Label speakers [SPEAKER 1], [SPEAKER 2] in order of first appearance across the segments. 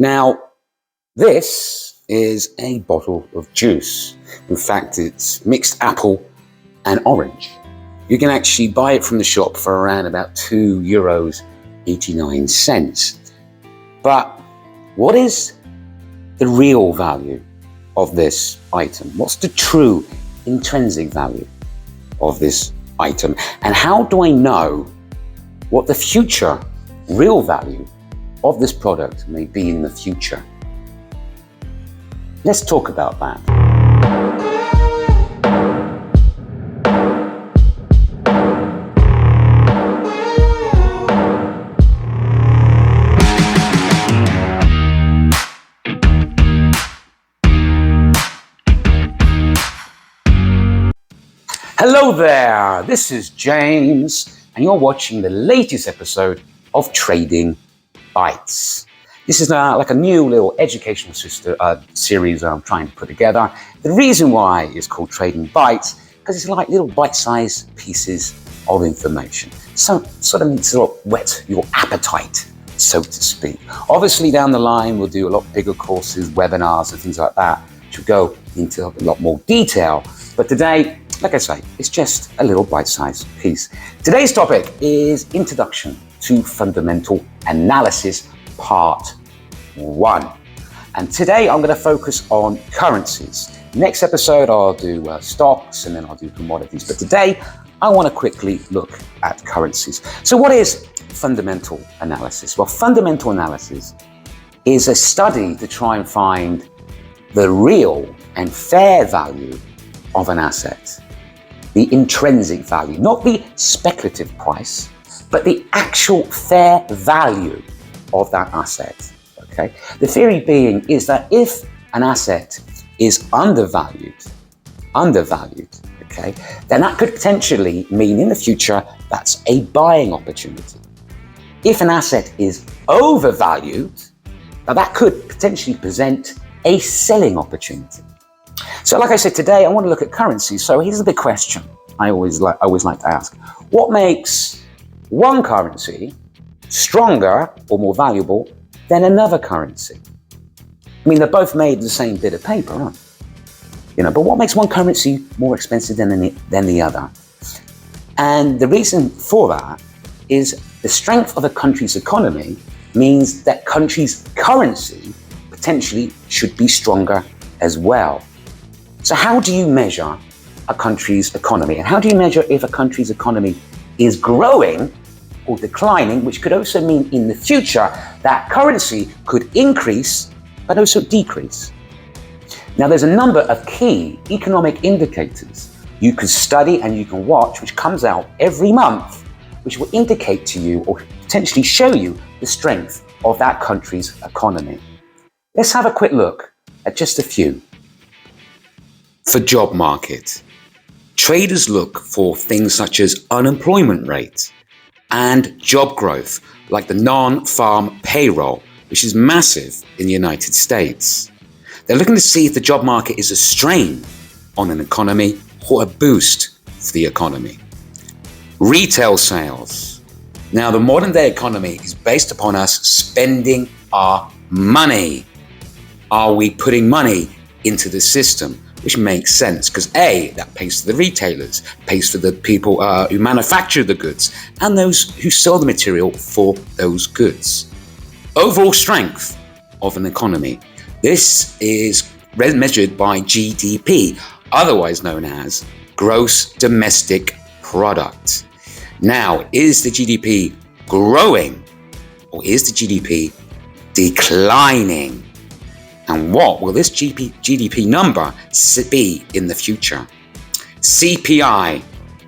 [SPEAKER 1] Now, this is a bottle of juice. In fact, it's mixed apple and orange. You can actually buy it from the shop for around about €2.89. But what is the real value of this item? What's the true intrinsic value of this item? And how do I know what the future real value of this product may be in the future? Let's talk about that. Hello there, this is James, and you're watching the latest episode of Trading Bites. This is like a new little educational series I'm trying to put together. The reason why it's called Trading Bites, because it's like little bite-sized pieces of information. So sort of to whet your appetite, so to speak. Obviously down the line, we'll do a lot bigger courses, webinars and things like that, which will go into a lot more detail. But today, like I say, it's just a little bite-sized piece. Today's topic is Introduction to Fundamental Analysis, Part 1. And today I'm going to focus on currencies. Next episode I'll do stocks, and then I'll do commodities. But today I want to quickly look at currencies. So what is fundamental analysis? Well, fundamental analysis is a study to try and find the real and fair value of an asset. The intrinsic value, not the speculative price, but the actual fair value of that asset. Okay. The theory being is that if an asset is undervalued, okay, then that could potentially mean in the future that's a buying opportunity. If an asset is overvalued, now that could potentially present a selling opportunity. So like I said, today I want to look at currencies. So here's the big question I always like to ask. What makes one currency stronger or more valuable than another currency? I mean, they're both made of the same bit of paper, aren't they? But what makes one currency more expensive than the other? And the reason for that is the strength of a country's economy means that country's currency potentially should be stronger as well. So how do you measure a country's economy? And how do you measure if a country's economy is growing or declining, which could also mean in the future that currency could increase but also decrease? Now, there's a number of key economic indicators you can study and you can watch, which comes out every month, which will indicate to you or potentially show you the strength of that country's economy. Let's have a quick look at just a few. For job market, traders look for things such as unemployment rate and job growth, like the non-farm payroll, which is massive in the United States. They're looking to see if the job market is a strain on an economy or a boost for the economy. Retail sales. Now, the modern day economy is based upon us spending our money. Are we putting money into the system? Which makes sense because A, that pays for the retailers, pays for the people who manufacture the goods and those who sell the material for those goods. Overall strength of an economy. This is measured by GDP, otherwise known as Gross Domestic Product. Now, is the GDP growing or is the GDP declining? And what will this GDP number be in the future? CPI,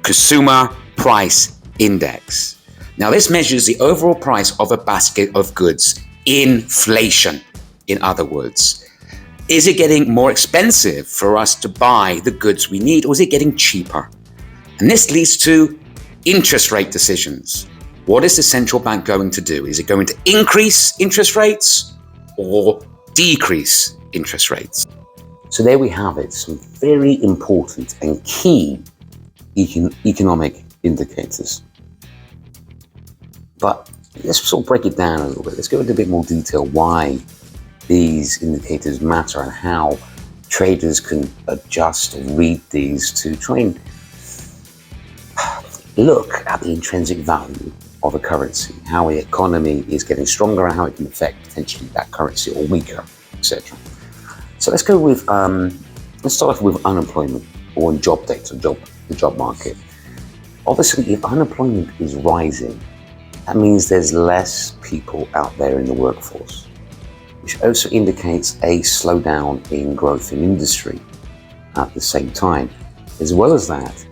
[SPEAKER 1] Consumer Price Index. Now, this measures the overall price of a basket of goods. Inflation, in other words. Is it getting more expensive for us to buy the goods we need, or is it getting cheaper? And this leads to interest rate decisions. What is the central bank going to do? Is it going to increase interest rates or decrease interest rates? So there we have it, some very important and key economic indicators. But let's sort of break it down a little bit. Let's go into a bit more detail why these indicators matter and how traders can adjust or read these to try and look at the intrinsic value of a currency, how the economy is getting stronger and how it can affect potentially that currency or weaker, etc. So let's go with, let's start off with unemployment or job data, the job market. Obviously, if unemployment is rising, that means there's less people out there in the workforce, which also indicates a slowdown in growth in industry at the same time. As well as that,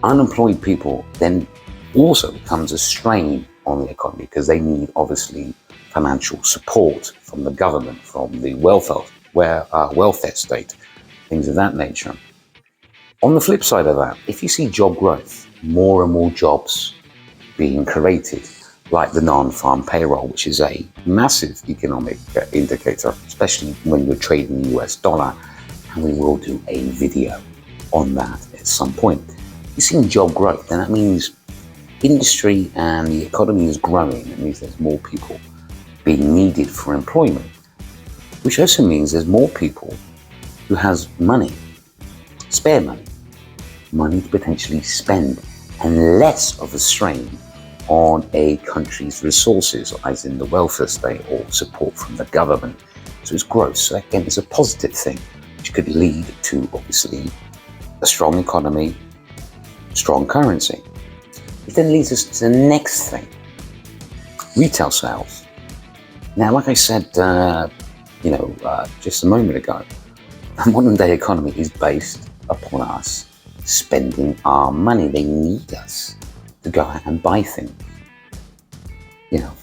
[SPEAKER 1] unemployed people then also becomes a strain on the economy because they need obviously financial support from the government, from the welfare state, things of that nature. On the flip side of that, if you see job growth, more and more jobs being created, like the non-farm payroll, which is a massive economic indicator, especially when you're trading the US dollar, and we will do a video on that at some point. If you're seeing job growth, then that means industry and the economy is growing. It means there's more people being needed for employment, which also means there's more people who has money, spare money to potentially spend, and less of a strain on a country's resources, as in the welfare state or support from the government. So it's growth. So again, it's a positive thing, which could lead to obviously a strong economy, strong currency. It then leads us to the next thing, retail sales. Now, like I said, just a moment ago, the modern day economy is based upon us spending our money. They need us to go out and buy things.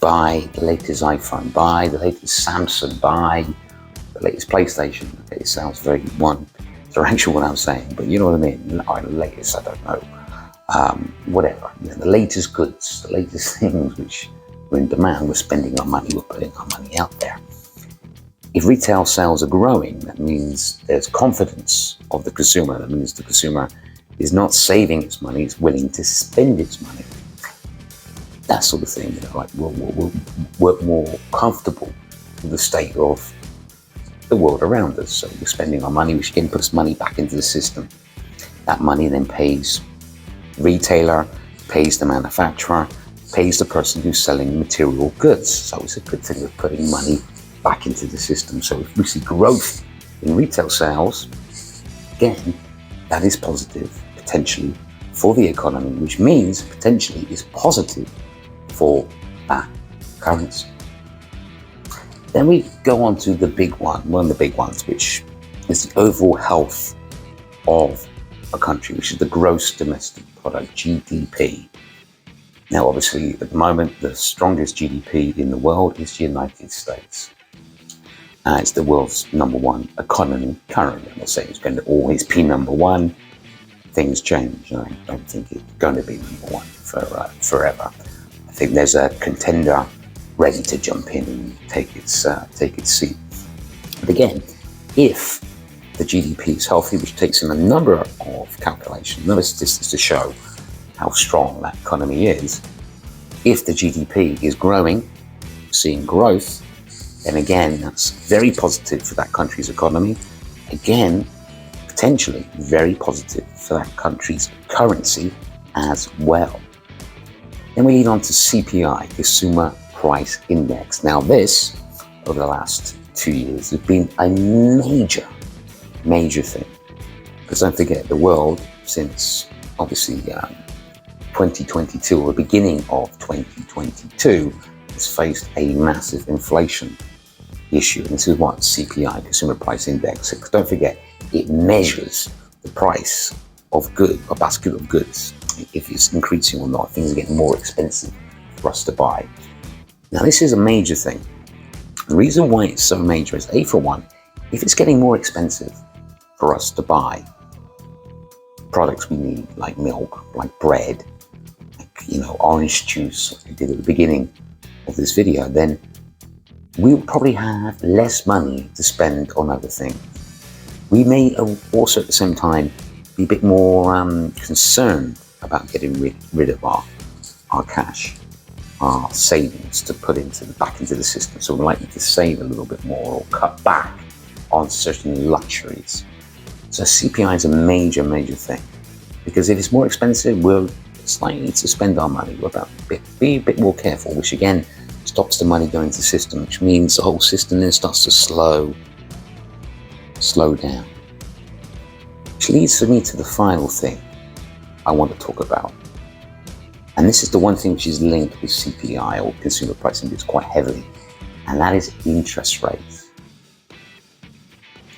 [SPEAKER 1] Buy the latest iPhone, buy the latest Samsung, buy the latest PlayStation. Okay, it sounds very directional what I'm saying, but you know what I mean. Or the latest, I don't know. Whatever. The latest goods, the latest things which are in demand. We're spending our money, we're putting our money out there. If retail sales are growing, that means there's confidence of the consumer. That means the consumer is not saving its money, it's willing to spend its money. That sort of thing, we're more comfortable with the state of the world around us. So we're spending our money, which again puts money back into the system. That money then pays the retailer, pays the manufacturer, pays the person who's selling material goods. So it's a good thing of putting money back into the system. So if we see growth in retail sales, again, that is positive potentially for the economy, which means potentially is positive for that currency. Then we go on to the big one of the big ones, which is the overall health of a country, which is the gross domestic product, GDP. Now, obviously, at the moment, the strongest GDP in the world is the United States. It's the world's #1 economy currently. I'm not saying it's going to always be #1. Things change. I don't think it's going to be #1 for forever. I think there's a contender ready to jump in and take its seat. But again, if the GDP is healthy, which takes in a number of calculations, number of statistics to show how strong that economy is. If the GDP is growing, seeing growth, then again, that's very positive for that country's economy. Again, potentially very positive for that country's currency as well. Then we lead on to CPI, Consumer Price Index. Now this, over the last 2 years, has been a major thing. Because don't forget, the world, since obviously 2022, or the beginning of 2022, has faced a massive inflation issue. And this is what CPI, Consumer Price Index. Because don't forget, it measures the price of a basket of goods, if it's increasing or not. Things are getting more expensive for us to buy. Now, this is a major thing. The reason why it's so major is, for one, if it's getting more expensive for us to buy products we need, like milk, like bread, like, orange juice, like I did at the beginning of this video, then we'll probably have less money to spend on other things. We may also at the same time be a bit more concerned about getting rid of our cash. our savings to put back into the system. So we're likely to save a little bit more or cut back on certain luxuries. So CPI is a major, major thing, because if it's more expensive, we're likely to spend our money. We're be a bit more careful, which again stops the money going to the system, which means the whole system then starts to slow down. Which leads me to the final thing I want to talk about. And this is the one thing which is linked with CPI, or consumer price index, quite heavily, and that is interest rates.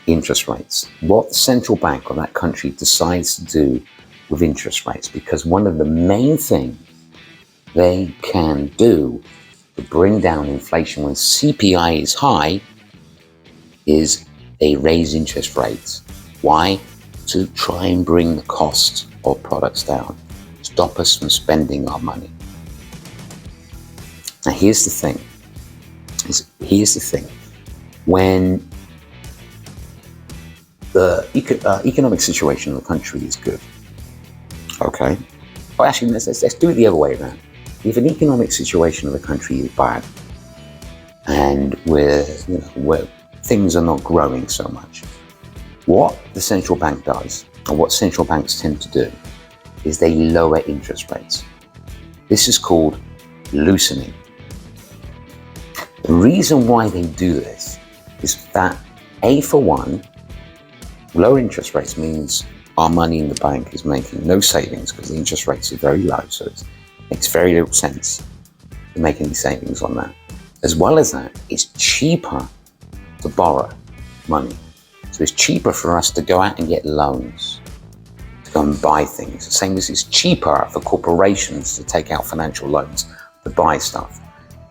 [SPEAKER 1] Interest rates. What the central bank of that country decides to do with interest rates, because one of the main things they can do to bring down inflation when CPI is high is they raise interest rates. Why? To try and bring the cost of products down, stop us from spending our money. Now here's the thing. When the economic situation of the country is good, okay? Well, actually, let's do it the other way around. If an economic situation of the country is bad, and where things are not growing so much, what the central bank does, or what central banks tend to do, is they lower interest rates. This is called loosening. The reason why they do this is that, for one, lower interest rates means our money in the bank is making no savings because the interest rates are very low, so it makes very little sense to make any savings on that. As well as that, it's cheaper to borrow money. So it's cheaper for us to go out and get loans, to go and buy things. The same as it's cheaper for corporations to take out financial loans to buy stuff.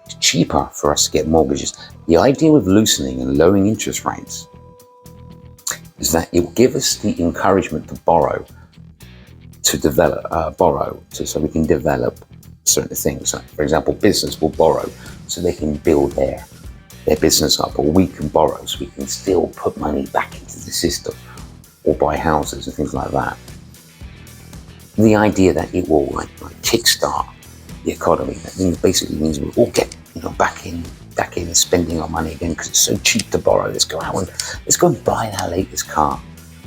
[SPEAKER 1] It's cheaper for us to get mortgages. The idea with loosening and lowering interest rates is that it will give us the encouragement to borrow, to develop, so we can develop certain things. So, for example, business will borrow so they can build their business up, or we can borrow so we can still put money back into the system or buy houses and things like that. The idea that it will like kickstart the economy, that basically means we'll all get back in and spending our money again because it's so cheap to borrow. Let's go and buy our latest car.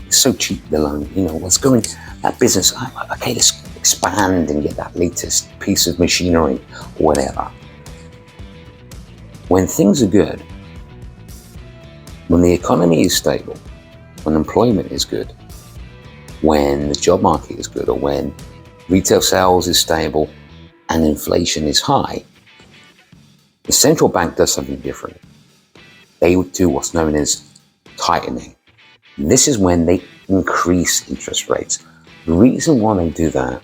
[SPEAKER 1] It's so cheap, the loan. Let's go in that business. Okay, let's expand and get that latest piece of machinery or whatever. When things are good, when the economy is stable, when employment is good, when the job market is good, or when retail sales is stable and inflation is high, the central bank does something different. They would do what's known as tightening. And this is when they increase interest rates. The reason why they do that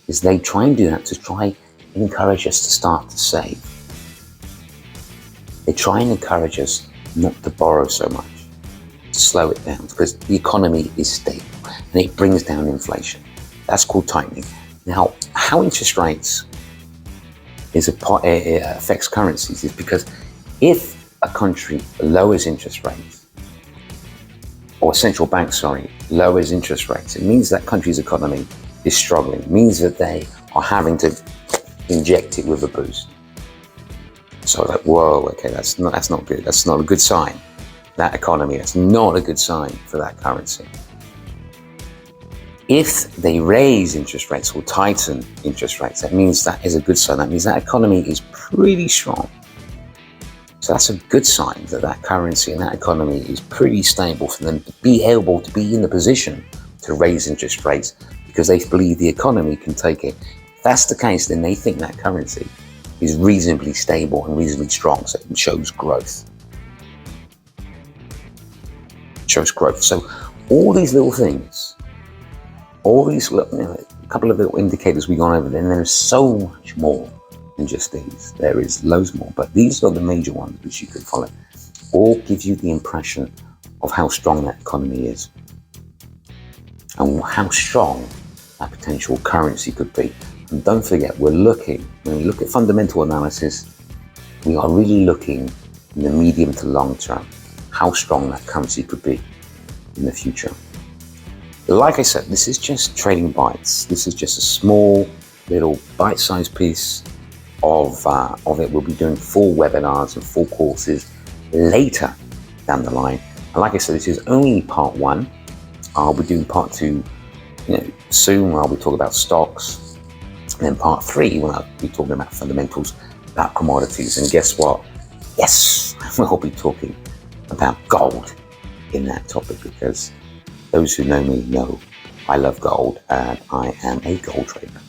[SPEAKER 1] is they try and do that to try and encourage us to start to save. They try and encourage us not to borrow so much, to slow it down, because the economy is stable and it brings down inflation. That's called tightening. Now, how interest rates affects currencies is because if a country lowers interest rates, or a central bank, lowers interest rates, it means that country's economy is struggling. It means that they are having to inject it with a boost. So whoa, okay, that's not good. That's not a good sign. That economy, that's not a good sign for that currency. If they raise interest rates or tighten interest rates, that means that is a good sign. That means that economy is pretty strong. So that's a good sign that that currency and that economy is pretty stable for them to be able to be in the position to raise interest rates because they believe the economy can take it. If that's the case, then they think that currency is reasonably stable and reasonably strong, so it shows growth. So all these little things, a couple of little indicators we've gone over, then there's so much more than just these. There is loads more, but these are the major ones which you can follow. All give you the impression of how strong that economy is and how strong that potential currency could be. And don't forget, when we look at fundamental analysis, we are really looking in the medium to long term, how strong that currency could be in the future. Like I said, this is just trading bites. This is just a small little bite-sized piece of it. We'll be doing full webinars and full courses later down the line. And like I said, this is only part one. I'll be doing part two, soon, where I'll be talking about stocks. And then part three, when I'll be talking about fundamentals, about commodities. And guess what? Yes, we'll be talking about gold in that topic, because those who know me know I love gold and I am a gold trader.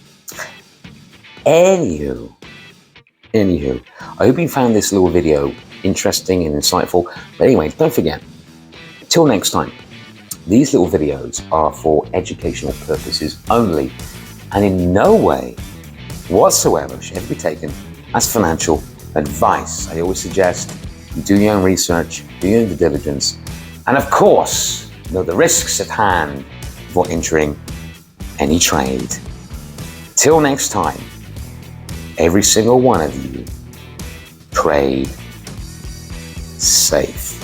[SPEAKER 1] Anywho, I hope you found this little video interesting and insightful. But anyway, don't forget, till next time, these little videos are for educational purposes only, and in no way whatsoever should ever be taken as financial advice. I always suggest you do your own research, do your own due diligence, and of course, know the risks at hand before entering any trade. Till next time, every single one of you, trade safe.